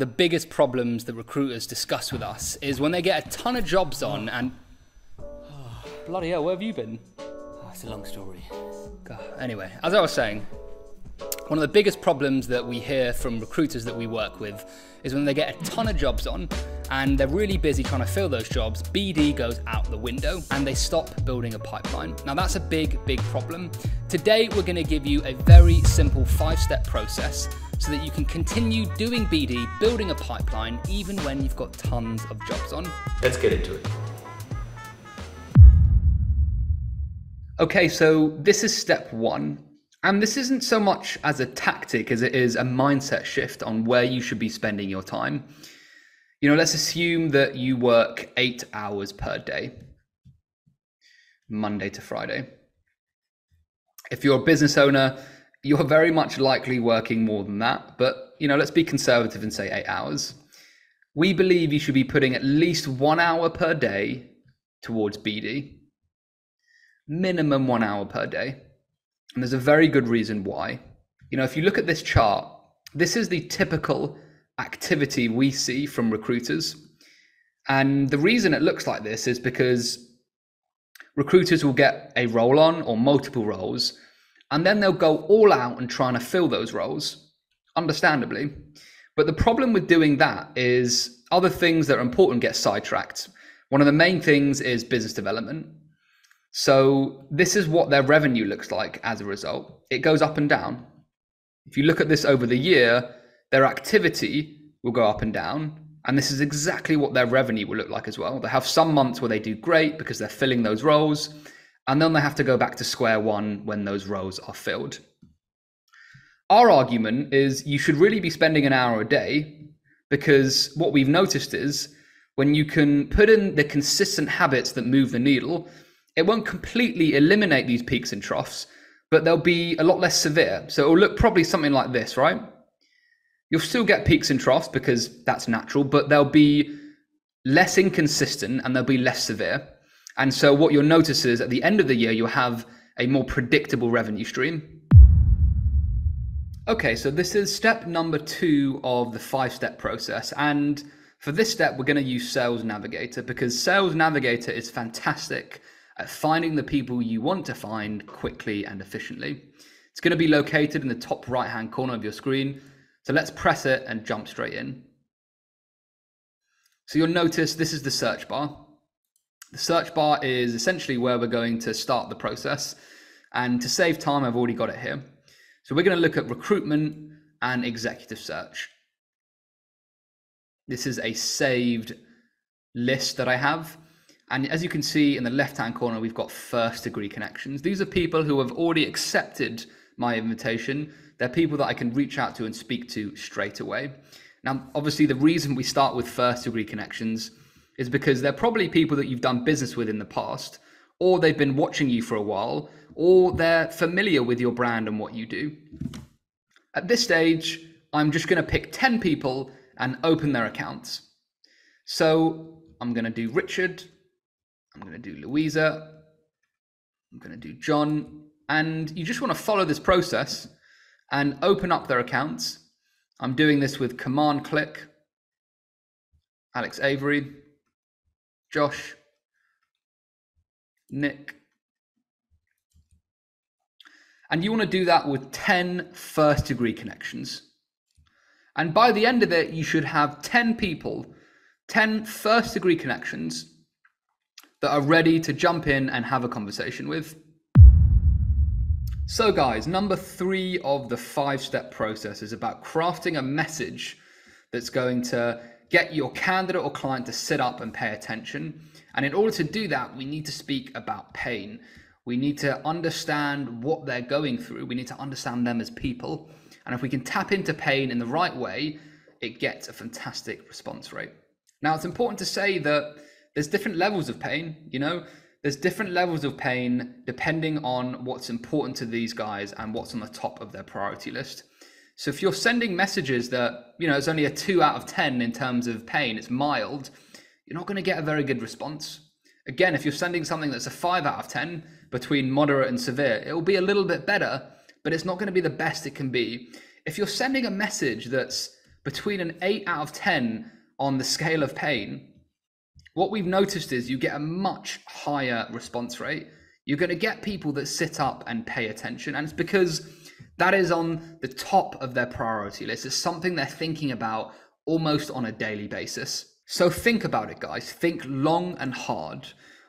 of the biggest problems that recruiters discuss with us is when they get a ton of jobs on and... bloody hell, where have you been? Oh, it's a long story. God. Anyway, as I was saying, one of the biggest problems that we hear from recruiters that we work with is when they get a ton of jobs on and they're really busy trying to fill those jobs, BD goes out the window and they stop building a pipeline. Now that's a big, big problem. Today, we're gonna give you a very simple 5-step process so that you can continue doing BD, building a pipeline, even when you've got tons of jobs on. Let's get into it. Okay, so this is step 1. And this isn't so much as a tactic as it is a mindset shift on where you should be spending your time. You know, let's assume that you work 8 hours per day, Monday to Friday. If you're a business owner, you're very much likely working more than that, but you know, let's be conservative and say 8 hours. We believe you should be putting at least 1 hour per day towards BD, minimum 1 hour per day. And there's a very good reason why. You know, if you look at this chart, this is the typical activity we see from recruiters. And the reason it looks like this is because recruiters will get a role on or multiple roles, and then they'll go all out and trying to fill those roles, understandably. But the problem with doing that is other things that are important get sidetracked. One of the main things is business development. So this is what their revenue looks like as a result. It goes up and down. If you look at this over the year, their activity will go up and down. And this is exactly what their revenue will look like as well. They have some months where they do great because they're filling those roles. And then they have to go back to square one when those roles are filled. Our argument is you should really be spending an hour a day, because what we've noticed is when you can put in the consistent habits that move the needle, it won't completely eliminate these peaks and troughs, but they'll be a lot less severe. So it'll look probably something like this, right? You'll still get peaks and troughs because that's natural, but they'll be less inconsistent and they'll be less severe. And so what you'll notice is at the end of the year, you'll have a more predictable revenue stream. Okay, so this is step number 2 of the 5-step process. And for this step, we're going to use Sales Navigator because Sales Navigator is fantastic at finding the people you want to find quickly and efficiently. It's going to be located in the top right-hand corner of your screen. So let's press it and jump straight in. So you'll notice this is the search bar. The search bar is essentially where we're going to start the process. And to save time, I've already got it here. So we're going to look at recruitment and executive search. This is a saved list that I have. And as you can see in the left-hand corner, we've got first-degree connections. These are people who have already accepted my invitation. They're people that I can reach out to and speak to straight away. Now, obviously, the reason we start with first-degree connections is because they're probably people that you've done business with in the past, or they've been watching you for a while, or they're familiar with your brand and what you do. At this stage, I'm just going to pick 10 people and open their accounts. So I'm going to do Richard, I'm going to do Louisa, I'm going to do John, and you just want to follow this process and open up their accounts. I'm doing this with command click, Alex Avery, Josh, Nick. And you want to do that with 10 first-degree connections. And by the end of it, you should have 10 people, 10 first-degree connections that are ready to jump in and have a conversation with. So guys, number 3 of the 5-step process is about crafting a message that's going to get your candidate or client to sit up and pay attention. And in order to do that, we need to speak about pain. We need to understand what they're going through. We need to understand them as people. And if we can tap into pain in the right way, it gets a fantastic response rate. Now, it's important to say that there's different levels of pain, you know? There's different levels of pain depending on what's important to these guys and what's on the top of their priority list. So if you're sending messages that, you know, it's only a 2 out of 10 in terms of pain, it's mild, you're not going to get a very good response. Again, if you're sending something that's a 5 out of 10 between moderate and severe, it will be a little bit better, but it's not going to be the best it can be. If you're sending a message that's between an 8 out of 10 on the scale of pain, what we've noticed is you get a much higher response rate. You're going to get people that sit up and pay attention. And it's because that is on the top of their priority list. It's something they're thinking about almost on a daily basis. So think about it, guys. Think long and hard.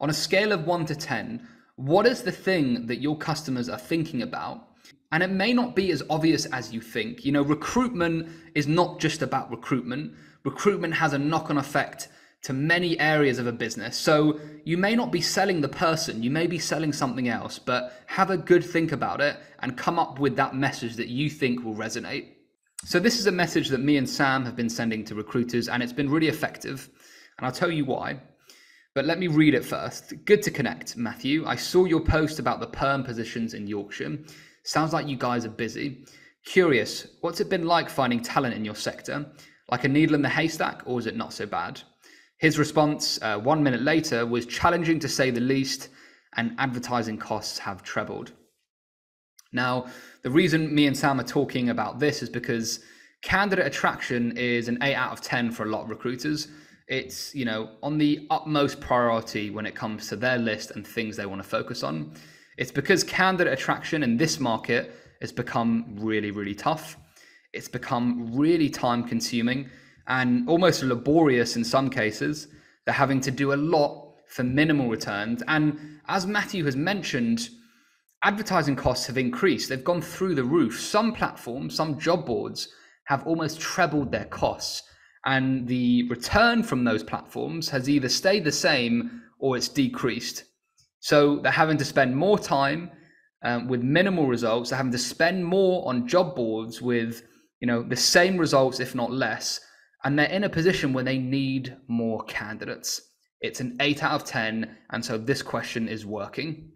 On a scale of 1 to 10, what is the thing that your customers are thinking about? And it may not be as obvious as you think. You know, recruitment is not just about recruitment. Recruitment has a knock-on effect to many areas of a business. So you may not be selling the person, you may be selling something else, but have a good think about it and come up with that message that you think will resonate. So this is a message that me and Sam have been sending to recruiters, and it's been really effective. And I'll tell you why. But let me read it first. Good to connect, Matthew. I saw your post about the perm positions in Yorkshire. Sounds like you guys are busy. Curious, what's it been like finding talent in your sector? Like a needle in the haystack, or is it not so bad? His response 1 minute later was challenging to say the least, and advertising costs have trebled. Now, the reason me and Sam are talking about this is because candidate attraction is an 8 out of 10 for a lot of recruiters. It's, you know, on the utmost priority when it comes to their list and things they want to focus on. It's because candidate attraction in this market has become really, really tough. It's become really time consuming and almost laborious in some cases. They're having to do a lot for minimal returns. And as Matthew has mentioned, advertising costs have increased. They've gone through the roof. Some platforms, some job boards have almost trebled their costs. And the return from those platforms has either stayed the same or it's decreased. So they're having to spend more time with minimal results. They're having to spend more on job boards with, you know, the same results, if not less. And they're in a position where they need more candidates. It's an 8 out of 10. And so this question is working.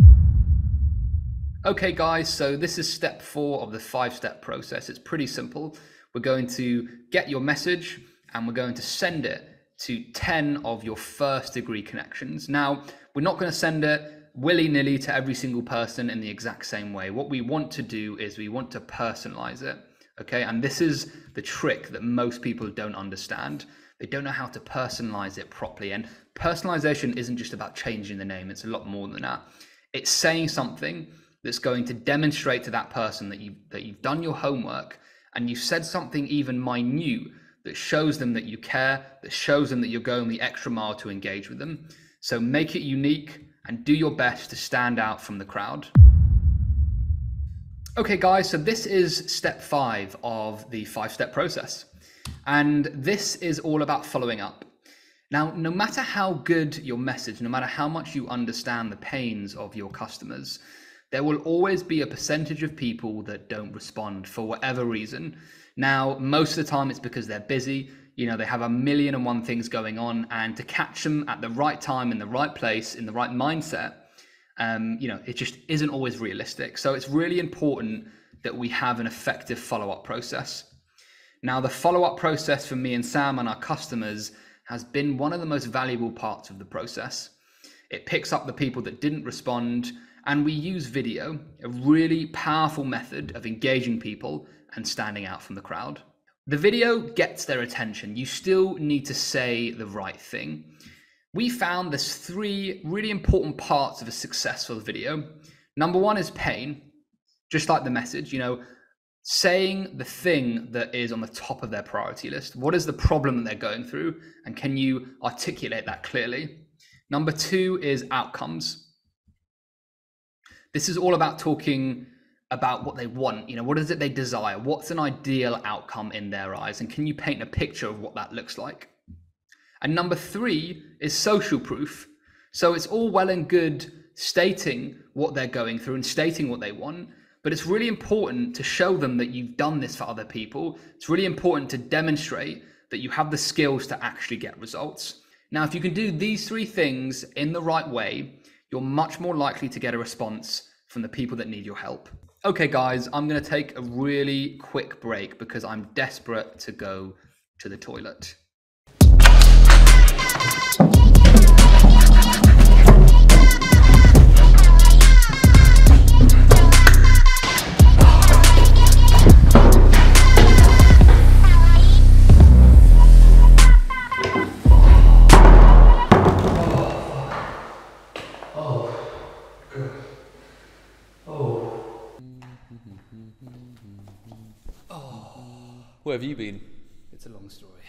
Okay, guys, so this is step 4 of the 5-step process. It's pretty simple. We're going to get your message and we're going to send it to 10 of your first degree connections. Now, we're not going to send it willy-nilly to every single person in the exact same way. What we want to do is we want to personalize it. Okay, and this is the trick that most people don't understand. They don't know how to personalize it properly. And personalization isn't just about changing the name. It's a lot more than that. It's saying something that's going to demonstrate to that person that you've done your homework and you've said something even minute that shows them that you care, that shows them that you're going the extra mile to engage with them. So make it unique and do your best to stand out from the crowd. Okay, guys, so this is step 5 of the 5-step process. And this is all about following up. Now, no matter how good your message, no matter how much you understand the pains of your customers, there will always be a percentage of people that don't respond for whatever reason. Now, most of the time it's because they're busy. You know, they have 1,000,001 things going on, and to catch them at the right time, in the right place, in the right mindset, you know, it just isn't always realistic. So it's really important that we have an effective follow-up process. Now, the follow-up process for me and Sam and our customers has been one of the most valuable parts of the process. It picks up the people that didn't respond, and we use video, a really powerful method of engaging people and standing out from the crowd. The video gets their attention. You still need to say the right thing. We found there's 3 really important parts of a successful video. Number 1 is pain, just like the message, you know, saying the thing that is on the top of their priority list. What is the problem that they're going through? And can you articulate that clearly? Number 2 is outcomes. This is all about talking about what they want. You know, what is it they desire? What's an ideal outcome in their eyes? And can you paint a picture of what that looks like? And number 3 is social proof. So it's all well and good stating what they're going through and stating what they want, but it's really important to show them that you've done this for other people. It's really important to demonstrate that you have the skills to actually get results. Now, if you can do these 3 things in the right way, you're much more likely to get a response from the people that need your help. Okay, guys, I'm going to take a really quick break because I'm desperate to go to the toilet. Where have you been? It's a long story.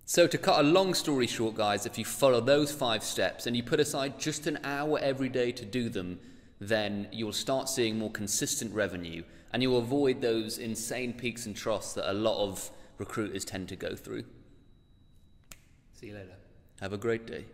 So to cut a long story short, guys, if you follow those 5 steps and you put aside just an hour every day to do them, then you'll start seeing more consistent revenue and you'll avoid those insane peaks and troughs that a lot of recruiters tend to go through. See you later. Have a great day.